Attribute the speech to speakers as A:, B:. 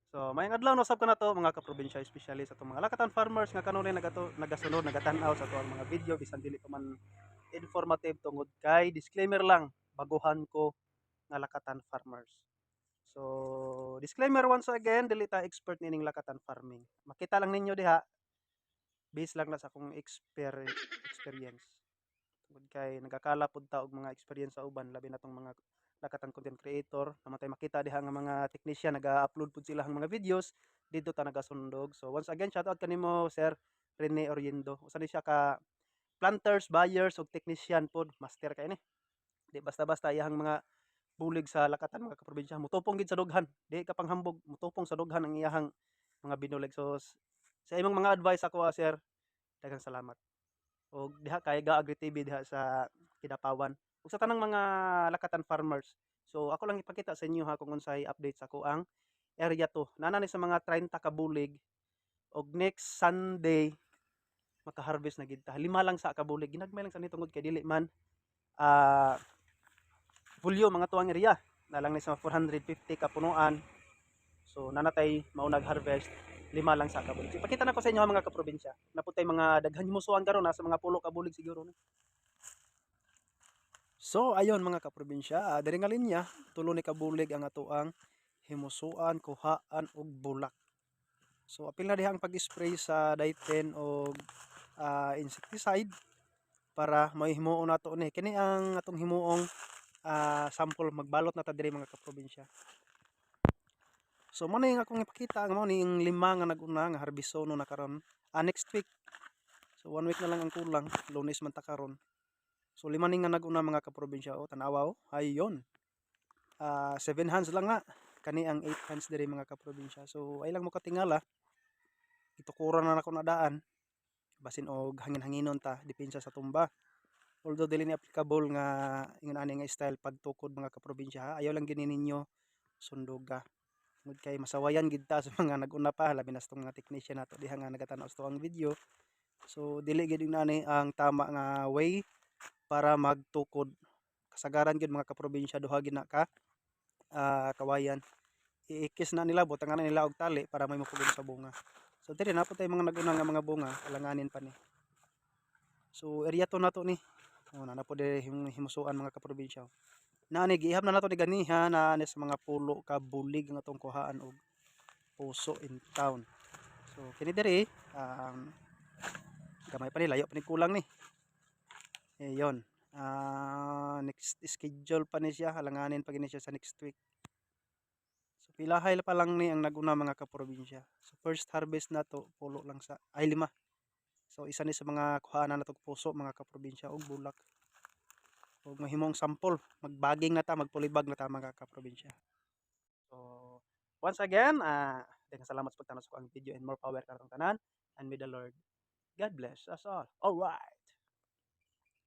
A: So mayong adlaw no usab kana to mga kaprobinsya, especially sa itong mga lakatan farmers nga kanunay nagasunod nagatanaw sa tuwang mga video bisan dili pa man informative tungod kay disclaimer lang baguhan ko nga lakatan farmers. So disclaimer once again dili ta expert nining lakatan farming. Makita lang ninyo diha based lang na sa akong experience. Tungod kay nagakala pud ta og mga experience sa uban labi na tong mga lakatan content creator naman makita diha nga mga technician naga-upload pud sila ang mga videos dito ta nagasundog. So once again shout out kanimo Sir Rene Oriendo. Usa ni siya ka planters, buyers ug technician pod, master kay ni. Di basta-basta iyang mga bulig sa lakatan mga kaprobinsya mutupong gid sa dughan. Di ka panghambog, mutupong sa dughan ang iyahang mga binulig. So sa imong mga advice ako sir, daghang salamat. O diha kay Gaagri TV diha sa Kidapawan. Ug sa tanang mga lakatan farmers. So ako lang ipakita sa inyo ha kung unsay update sa ako ang area to. Nana ni sa mga 30 ka bulig og next Sunday maka-harvest na gid ta. Lima lang sa kabulig. Ginagmay lang sa ni tungod kay dili man ah Bulyo mga tuwang area. Nalang ni sa 450 ka punuan. So nanatay maunag harvest lima lang sa kabulig. So, ipakita na ko sa inyo mga kaprobinsya. Naputay mga daghan himusuan karon nasa mga pulo ka bulig siguro ni. So ayon mga kaprobinsya, diri nga linya tulo ni kabulig ang atoang himusuan, kuhaan ug bulak. So apil na diha ang pag-spray sa daiten og insecticide para mahimuon nato ni. Kini ang atong himuong sample magbalot na ta diri mga kaprobinsya. So mo na yung akong ipakita mo ni yung lima nga naguna nga harbiso no na karon next week. So 1 week na lang ang kulang, Lunes man ta karon. So lima ning nga naguna mga kaprobinsya tanawa ayon. 7 hands lang nga kani ang 8 hands diri mga kaprobinsya. So ay lang mo katingala itukuran na nako na daan basin og hangin-hanginon ta depensa sa tumba. Although dili ni applicable nga ingon ani nga style pagtukod mga kaprobinsya ha? Ayaw lang gini ninyo sunduga. Tungod kay masawayan gid ta sa mga naguna pa labi na sa mga technician nato diha nga nagatanaw sa ang video. So dili gid nani ang tama nga way para magtukod. Kasagaran gid mga kaprobinsya duha gid na ka kawayan. Iikis na nila butangan na nila og tali para may mapugod sa bunga. So diri na po tay mga naguna nga mga bunga alanganin pa ni. So area to nato ni. Na po diri himusuan mga kaprobinsya. Nani gihap na nato ni ganiha na sa mga pulo ka bulig nga atong kuhaan og puso in town. So kini diri gamay pa ni layo pa ni kulang ni. Yon. Next schedule pa ni siya halanganin pa gini siya sa next week. So pilahay pa lang ni ang naguna mga kaprobinsya. So first harvest nato pulo lang sa ay lima. So isa ni sa mga kuhaanan nato puso mga kaprobinsya og bulak. Og mahimong sample, magbaging na ta, magpulibag na ta mga kaprobinsya. So once again, daghang salamat sa pagtanaw sa akong video and more power karong tanan and may the Lord God bless us all. All right.